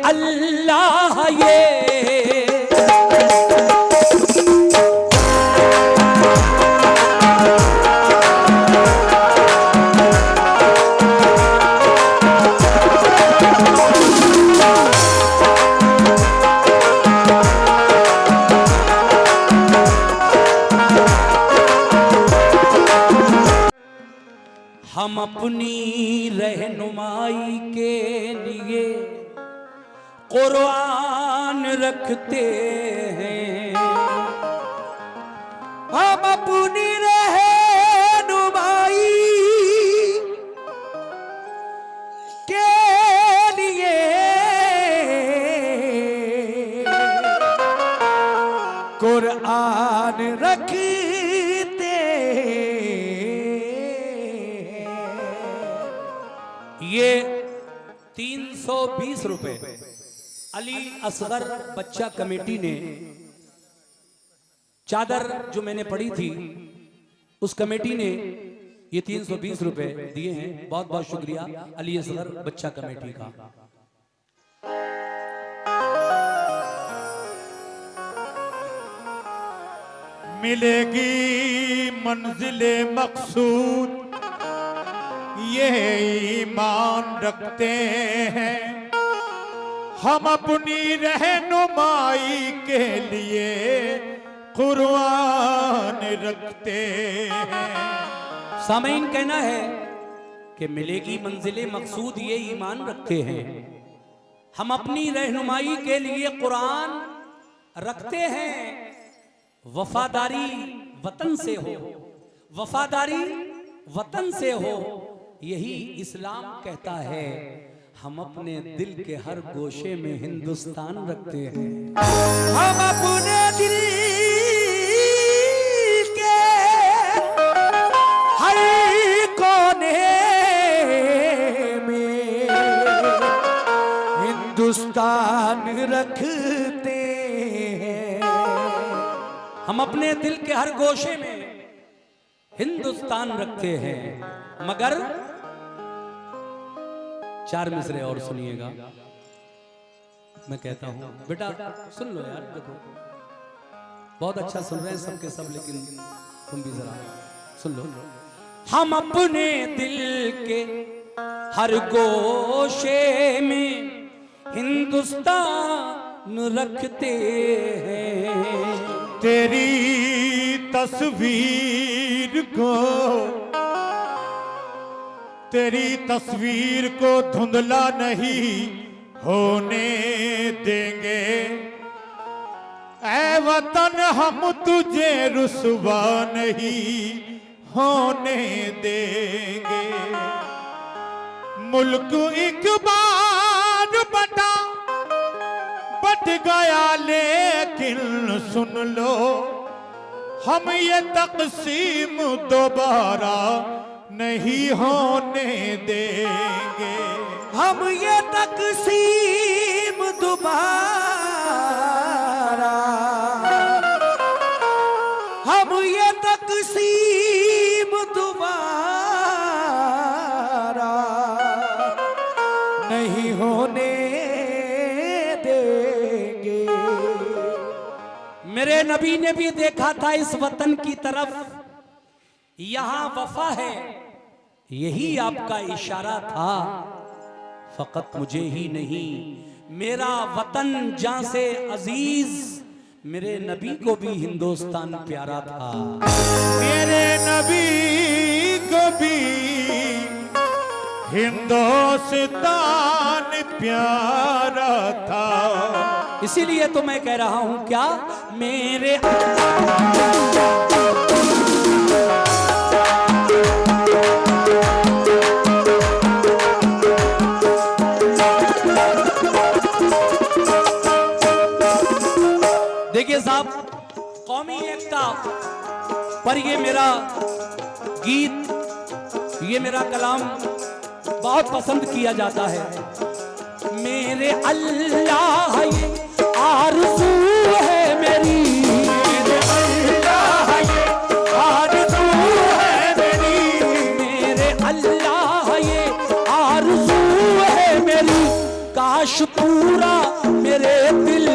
अल्लाह ये हम अपनी रहनुमाई के लिए कुरान रखते हैं। हम अपनी रहनुमाई के लिए कुरान रखते ये 320 रुपए अली असगर बच्चा कमेटी ने चादर जो मैंने पढ़ी थी उस कमेटी ने ये 320 रुपए दिए हैं। बहुत बहुत शुक्रिया अली असगर बच्चा कमेटी का। मिलेगी मंजिले मकसूद ये ईमान रखते हैं। हम अपनी रहनुमाई के लिए कुरान रखते हैं। सामीन कहना है कि मिलेगी मंजिले मकसूद ये ईमान रखते हैं। हम अपनी रहनुमाई के लिए कुरान रखते हैं। वफादारी वतन से हो, वफादारी वतन से हो, यही इस्लाम कहता है। हम अपने दिल के हर गोशे में हिंदुस्तान रखते हैं। हम अपने दिल के हर कोने में हिंदुस्तान रखते हैं। हम अपने दिल के हर गोशे में हिंदुस्तान रखते हैं। मगर 4 मिसरे और सुनिएगा। मैं कहता हूं बेटा सुन लो यार, देखो बहुत अच्छा सुन रहे हैं सबके सब, लेकिन तुम भी जरा सुन लो। हम अपने दिल के हर गोशे में हिंदुस्तान रखते हैं। तेरी तस्वीर को, तेरी तस्वीर को धुंधला नहीं होने देंगे। ऐ वतन हम तुझे रुसवा नहीं होने देंगे। मुल्क एक बार बट गया लेकिन सुन लो, हम ये तकसीम दोबारा नहीं होने देंगे। हम ये तकसीम दोबारा, हम ये तकसीम दोबारा नहीं होने देंगे। मेरे नबी ने भी देखा था इस वतन की तरफ, यहां वफा है, यही आपका इशारा था। फकत मुझे ही नहीं, मेरा वतन जान से अजीज, मेरे नबी को भी हिंदुस्तान प्यारा था। मेरे नबी को भी हिंदुस्तान प्यारा था। इसीलिए तो मैं कह रहा हूं क्या मेरे देखिए साहब, कौमी एकता पर ये मेरा गीत, ये मेरा कलाम बहुत पसंद किया जाता है। मेरे अल्लाह ये आरज़ू है मेरी, मेरे अल्लाह ये आरज़ू है मेरी, मेरे अल्लाह ये आरज़ू है मेरी। काश पूरा मेरे दिल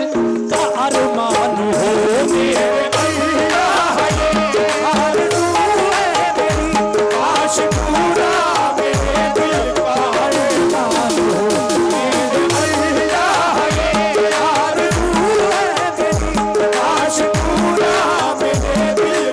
का अरमान हो। मेरे अल्लाह ये आरज़ू है मेरी, काश पूरा मेरे दिल का अरमान हो। मेरे अल्लाह ये आरज़ू है मेरी, काश पूरा मेरे दिल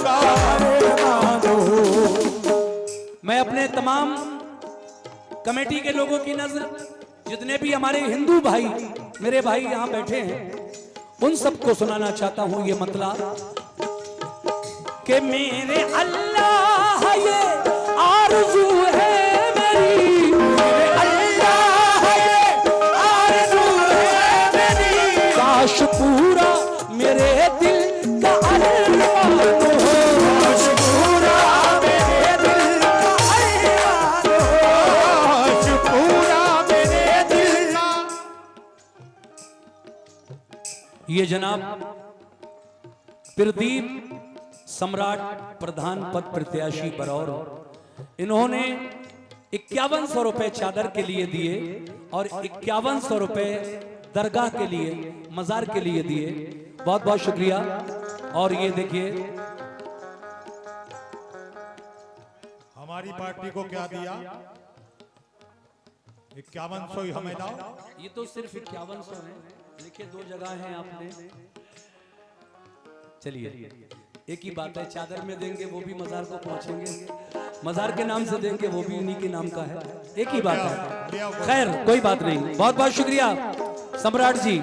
का अरमान हो। मैं अपने तमाम कमेटी के लोगों की नजर, जितने भी हमारे हिंदू भाई मेरे भाई यहां बैठे हैं, उन सबको सुनाना चाहता हूं ये मतलब कि मेरे अल्लाह ये आरज़ू है मेरी, मेरे अल्लाह ये आरज़ू है मेरी, काश पूरा मेरे दिल का अरमान हो। काश पूरा मेरे दिल का अरमान हो। काश पूरा मेरे दिल का। ये जनाब प्रदीप सम्राट प्रधान पद प्रत्याशी बरौर, इन्होंने 5100 रुपए चादर के लिए दिए और 5100 रुपए दरगाह के लिए, मजार के लिए दिए। बहुत बहुत शुक्रिया। और ये देखिए हमारी पार्टी को क्या दिया? 5100 ही हमें दाओ। ये तो सिर्फ 5100 है, देखिए 2 जगह हैं आपने। चलिए एक ही बात है, चादर में देंगे वो भी मजार को पहुंचेंगे, मजार के नाम से देंगे वो भी उन्हीं के नाम का है, एक ही बात है। खैर कोई बात नहीं, बहुत बहुत शुक्रिया सम्राट जी।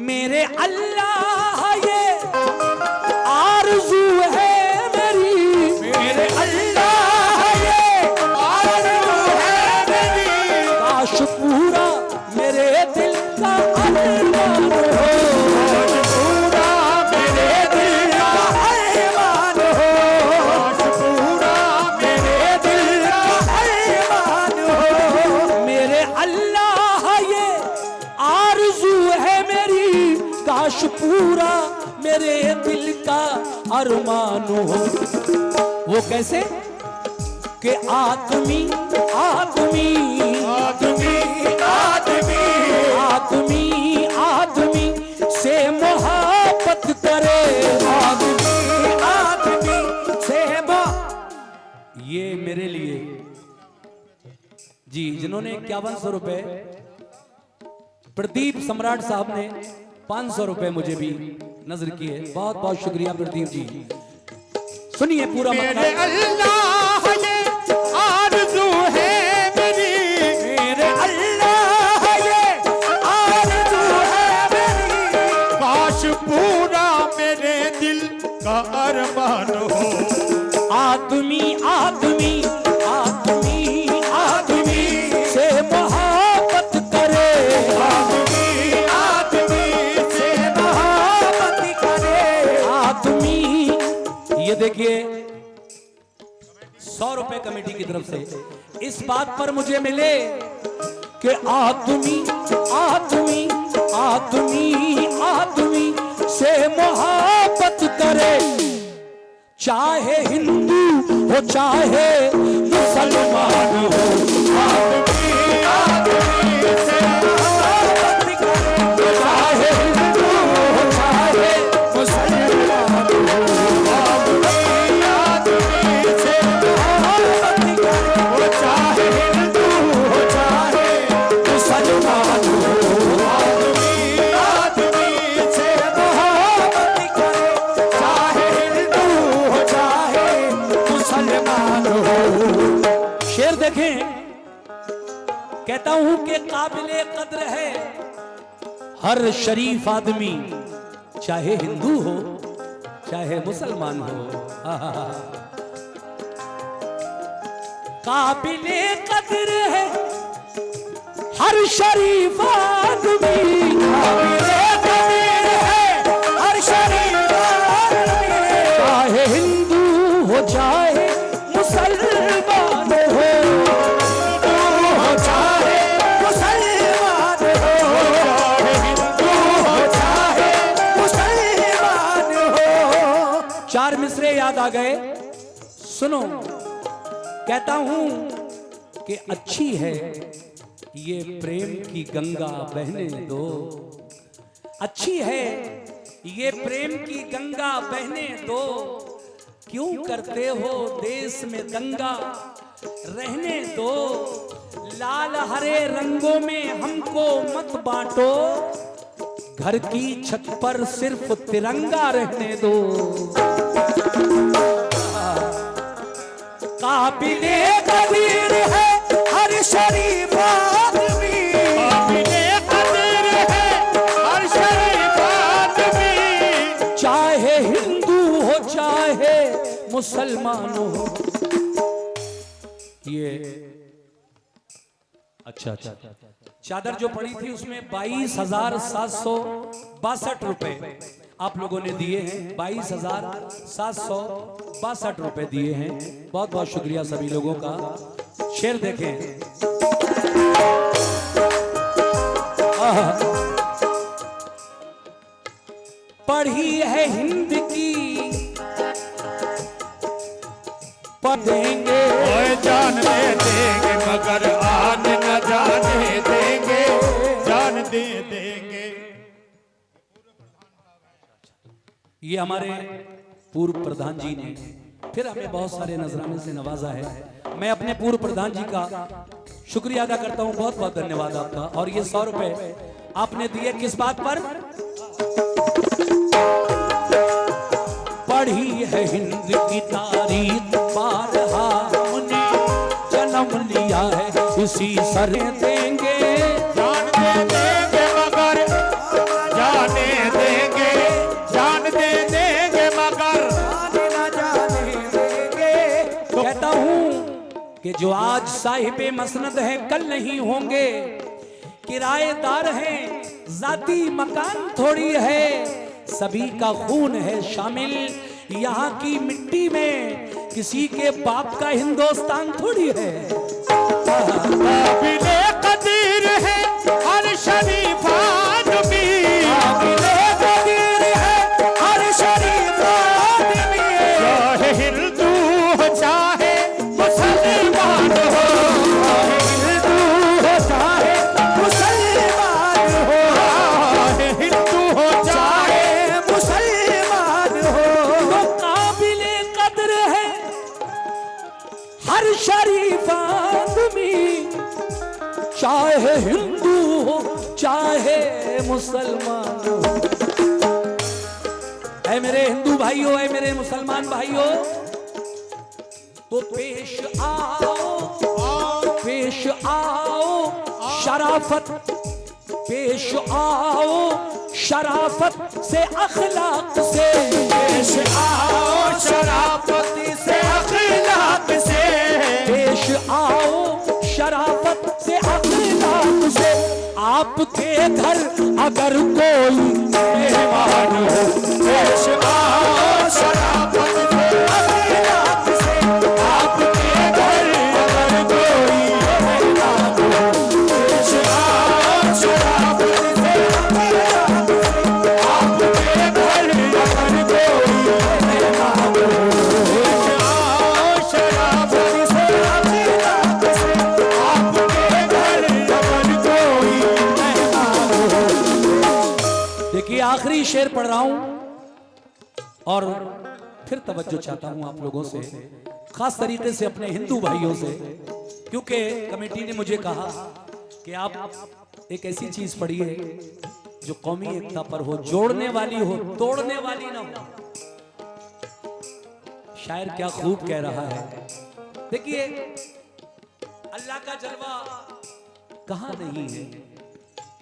मेरे अल्लाह ये आरज़ू है मेरी, मेरे अल्लाह ये आरज़ू है मेरी, काश पूरा मेरे दिल का अरमान हो। पूरा मेरे दिल का अरमान हो। पूरा मेरे दिल का अरमान हो। मेरे अल्लाह ये आरज़ू है मेरी, काश पूरा मेरे दिल का अरमान हो। वो कैसे कि आदमी आदमी आदमी आदमी आदमी आदमी से मोहब्बत करे, आदमी आदमी से ये मेरे लिए जी, जिन्होंने 5100 रुपए, प्रदीप सम्राट साहब ने 500 रुपए मुझे भी नजर किए। बहुत बहुत शुक्रिया प्रदीप जी। सुनिए पूरा मेरे अल्लाह ये आरज़ू है मेरी, मेरे अल्लाह ये आरज़ू है मेरी, काश पूरा मेरे दिल का अरमान हो। आदमी आदमी आदमी आदमी से मोहब्बत करे, आदमी आदमी से मोहब्बत करे आदमी। ये देखिए 100 रुपए कमेटी की तरफ से इस बात पर मुझे मिले कि आदमी आदमी आदमी आदमी से मोहब्बत करे, चाहे हिंदू हो चाहे मुसलमान हो। आदमी आदमी से मोहब्बत करे, चाहे हिंदू हो चाहे मुसलमान हो। आदमी आदमी से मोहब्बत करे, चाहे हिंदू हो चाहे मुसलमान हो। आदमी आदमी से मोहब्बत करे, चाहे हिंदू हो चाहे मुसलमान हो। शेर देखें, कहता हूं कि काबिले कद्र है हर शरीफ आदमी, चाहे हिंदू हो चाहे मुसलमान हो। काबिले कद्र है हर शरीफ आदमी, काबिले कद्र है हर शरीफ आदमी, चाहे हिंदू हो चाहे मुसलमान हो। हिंदू हो चाहे मुसलमान हो, चार मिसरे याद आ गए, सुनो। कहता हूं कि अच्छी है ये प्रेम की गंगा बहने दो, अच्छी है ये प्रेम की गंगा बहने दो, क्यों करते हो देश में दंगा, रहने दो। लाल हरे रंगों में हमको मत बांटो, घर की छत पर सिर्फ तिरंगा रहने दो। काबिले कदीर है हर शरीफ आदमी, काबिले कदीर है हर शरीफ आदमी, चाहे हिंदू हो चाहे मुसलमान हो। ये अच्छा, चादर जो पड़ी थी उसमें 22,762 रुपए आप लोगों ने दिए हैं, 22,762 रुपए दिए हैं। बहुत बहुत शुक्रिया सभी लोगों का। शेर देखें, पढ़ी है हिंद की पढ़ेंगे, जान दे देंगे मगर आन न जाने देंगे, जान दे देंगे। ये हमारे पूर्व प्रधान जी ने फिर हमें बहुत सारे नजराने से नवाजा है। मैं अपने पूर्व प्रधान जी का शुक्रिया अदा करता हूं, बहुत बहुत धन्यवाद आपका। और ये 100 रुपए आपने दिए किस बात पर? पढ़ी है हिंद की तारीख, बारहा हमने जन्म लिया है, इसी सर देंगे, जान दे देंगे मगर जाने देंगे, जान दे देंगे मगर न जाने देंगे। कहता हूं कि जो आज साहिबे मसनद है कल नहीं होंगे, किराएदार हैं जाती मकान थोड़ी है, सभी का खून है शामिल यहाँ की मिट्टी में, किसी के बाप का हिंदुस्तान थोड़ी है। काबिले कदीर है हर शरीफ आदमी, काबिले कदीर है हर शरीफ आदमी, चाहे हिंदू हो चाहे मुसलमान हो, हिंदू हो चाहे मुसलमान हो, चाहे हिंदू हो चाहे मुसलमान हो, तो काबिले कदर है हर शरीफ आदमी, चाहे हिंदू हो चाहे मुसलमान हो। ऐ मेरे हिंदू भाइयों, ऐ मेरे मुसलमान भाइयों, तो पेश आओ, पेश आओ शराफत, पेश आओ शराफत से अखलाक से, पेश आओ शराफत से अखलाक से, पेश आओ शराफत से अखलाक से। आपके घर अगर कोई मेहमान हो, पेश आओ शराफत से अखलाक से, आपके घर अगर कोई मेहमान हो, पेश आओ शराफत से अखलाक से, आपके घर अगर कोई मेहमान हो, पेश आओ शराफत से अखलाक से, आपके घर अगर कोई मेहमान हो। देखिए आखिरी शेर पढ़ रहा हूं और फिर तवज्जो चाहता हूं आप लोगों से, खास तरीके से अपने हिंदू भाइयों से, क्योंकि कमेटी ने मुझे कहा कि आप एक ऐसी चीज पढ़िए जो कौमी एकता पर हो, जोड़ने वाली हो, तोड़ने वाली ना हो। शायर क्या खूब कह रहा है। देखिए अल्लाह का जलवा कहां नहीं है,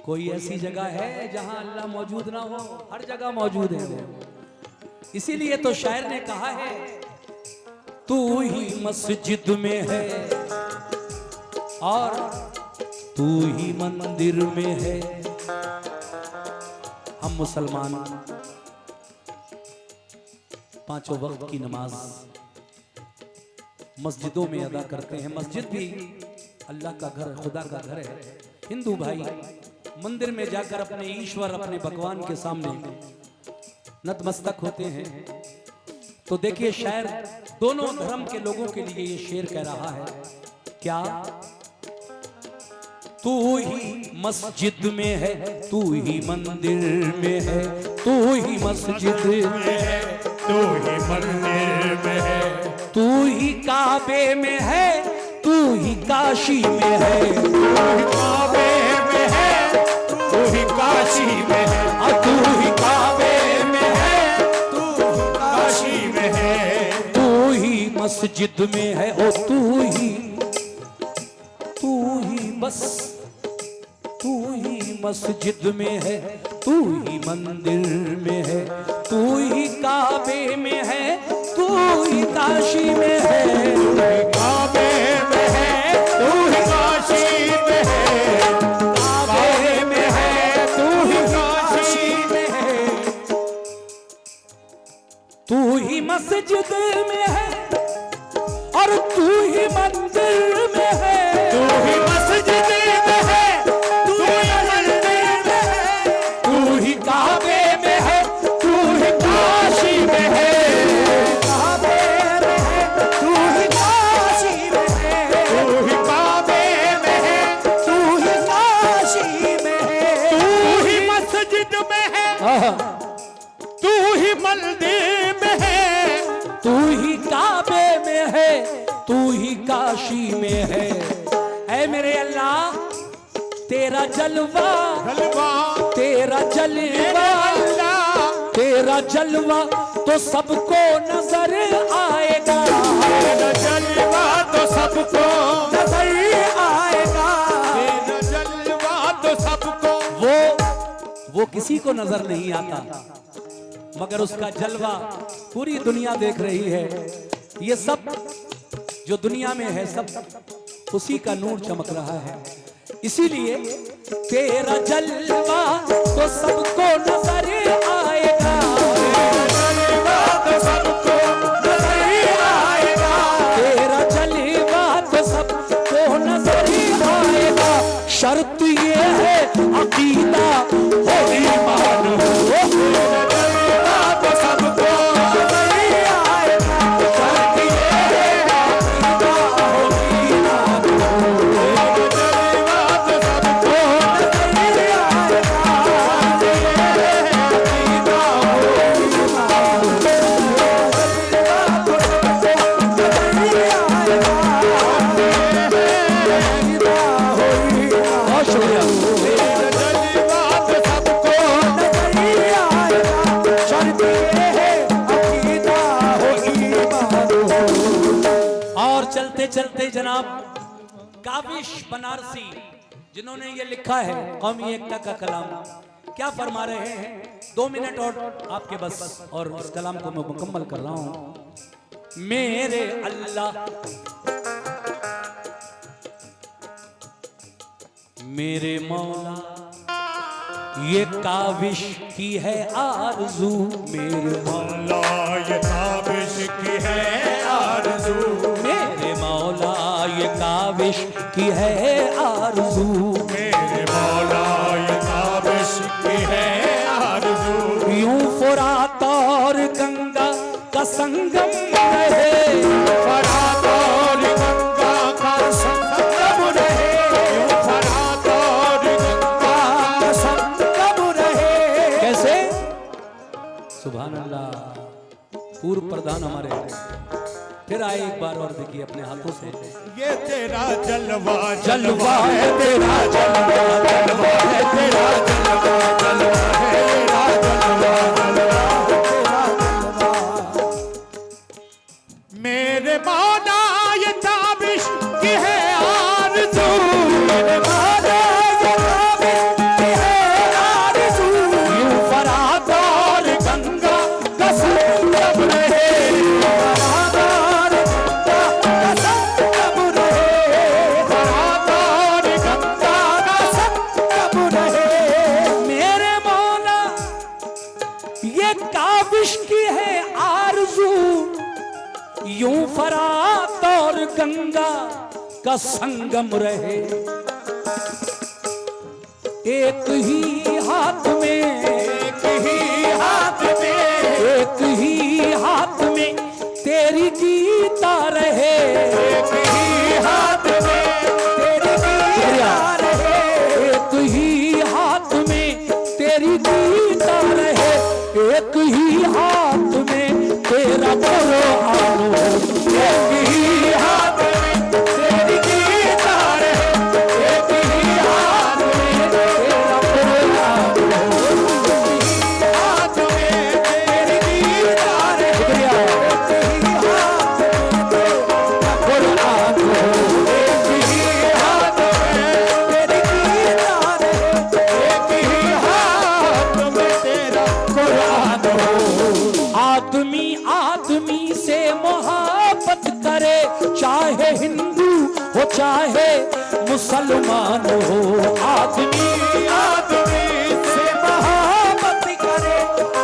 कोई ऐसी जगह है जहां अल्लाह मौजूद ना हो, हर जगह मौजूद है। इसीलिए तो शायर ने कहा है, तू ही मस्जिद में है और तू ही मंदिर में है। हम मुसलमान पांचों वक्त की नमाज मस्जिदों में अदा करते हैं। मस्जिद भी अल्लाह का घर, खुदा का घर है। हिंदू भाई मंदिर में जाकर अपने ईश्वर, अपने भगवान के सामने नतमस्तक होते हैं। तो देखिए शायर दोनों धर्म के लोगों के लिए ये शेर कह रहा है क्या? तू ही मस्जिद में है, तू ही मंदिर में है, तू ही मस्जिद में है, तू ही मंदिर में है, तू ही काबे में है, तू ही काशी में है, तू ही काबे में है, तू ही काशी में है, तू ही काबे में है, तू ही काशी में है, तू ही मस्जिद में है, ओ तू ही बस, तू ही मस्जिद में है, तू ही मंदिर में है, तू ही काबे में है, तू ही काशी में है, तू ही काबे में है, तू ही काशी में है, काबे में है, तू ही काशी में है, तू ही मस्जिद में है और तू ही मंदिर में है, तू ही मस्जिद में है, तू ही मंदिर में है, तू ही काबे में है, तू ही काशी में है, काबे में है, तू ही काशी में है, तू ही काबे में है, तू ही काशी में है, तू ही मस्जिद में है, तू ही मंदिर में है, तू ही काबे में है, तू ही काशी में है। ऐ मेरे अल्लाह तेरा जलवा, जलवा तेरा जलवा, अल्लाह, तेरा जलवा तो सबको नजर आएगा, तेरा जलवा तो सबको नजर आएगा, तेरा जलवा तो सबको वो किसी को नजर नहीं आता मगर उसका जलवा पूरी दुनिया देख रही है। ये सब जो दुनिया में है सब उसी का नूर चमक रहा है, इसीलिए तेरा जलवा तो सबको नजर आएगा, जलवा तो सबको नजर आएगा, तेरा जलवा तो सबको नजर आएगा। शर्त ये है अकीदा हो ईमान हो, जलवा तो सबको नजर आएगा, शर्त ये है अकीदा हो ईमान हो, जलवा तो सबको नजर बहुत शुक्रिया। जलवा तो सबको और चलते चलते जनाब काविश बनारसी जिन्होंने ये लिखा है कौमी एकता का कलाम, क्या फरमा रहे हैं? 2 मिनट और आपके बस, और इस कलाम को मैं मुकम्मल कर रहा हूं। मेरे अल्लाह मेरे मौला ये काविश की है आरज़ू, मेरे मौला अल्लाह ये काबिश की है आरज़ू, मेरे मौला ये काविश की है आरज़ू, मेरे मौला ये काबिश की है आरज़ू, यूं फुरात और गंगा का संगम रहे, फरात और गंगा का संगम रहे, फरात और गंगा का संगम रहे। कैसे? सुभान अल्लाह। पूर्व प्रधान हमारे फिर आए एक बार और देखिए अपने हाथों से, ये तेरा जलवा जलवा है तेरा जलवा, जलवा है तेरा जलवा, जलवा है तेरा जलवा, जलवा है तेरा जलवा। मेरे मौला ये काबिश की है आरज़ू, मेरे मौला ये काबिश की है आरज़ू, यूं फरात और गंगा का संगम रहे, फरात और गंगा का संगम रहे, फरात और गंगा का संगम रहे। मेरे मौला ये काबिश की है आरज़ू, यूं फरात और गंगा का संगम रहे, एक ही हाथ में, एक ही हाथ में, एक ही हाथ में मुसलमान हो। आदमी आदमी से मोहब्बत करे,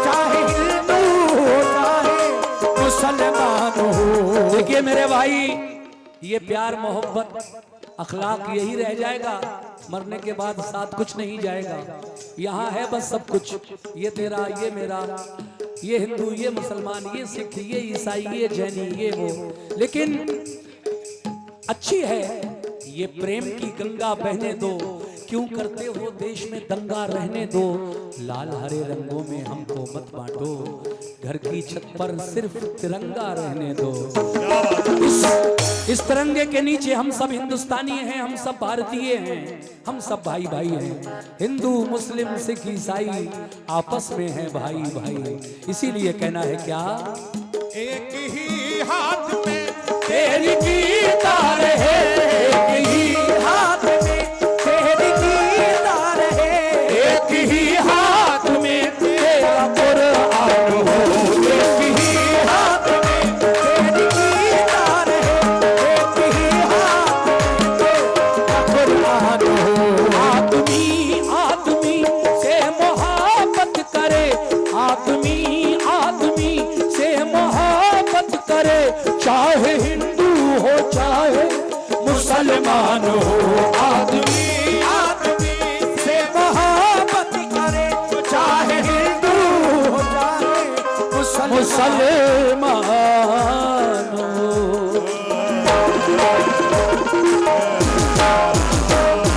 चाहे हिंदू हो चाहे मुसलमान हो। देखिए मेरे भाई, ये प्यार मोहब्बत अखलाक यही रह जाएगा, मरने के बाद साथ कुछ नहीं जाएगा। यहाँ है बस सब कुछ, ये तेरा ये मेरा, ये हिंदू ये मुसलमान, ये सिख ये ईसाई ये जैनी ये वो। लेकिन अच्छी है ये प्रेम की गंगा बहने दो, क्यों करते हो देश में दंगा रहने दो। लाल हरे रंगों में हमको मत बांटो, घर की छत पर सिर्फ तिरंगा रहने दो। इस तिरंगे के नीचे हम सब हिंदुस्तानी हैं, हम सब भारतीय हैं, हम सब भाई भाई हैं। हिंदू मुस्लिम सिख ईसाई आपस में हैं भाई भाई। इसीलिए कहना है क्या, एक ही हाथ में तेरी कीतार है, एक ही हाथ में तेरी कीतार है, एक ही हाथ में तेरा कुरान हो। एक ही हाथ में तेरी कीतार है, एक ही हाथ में तेरा कुरान हो। आदमी आदमी से मोहब्बत करे, आदमी आदमी से मोहब्बत करे, चाहे हिंदू हो चाहे मुसलमान हो। आदमी आदमी से मोहब्बत करे, चाहे हिंदू हो चाहे मुसलमान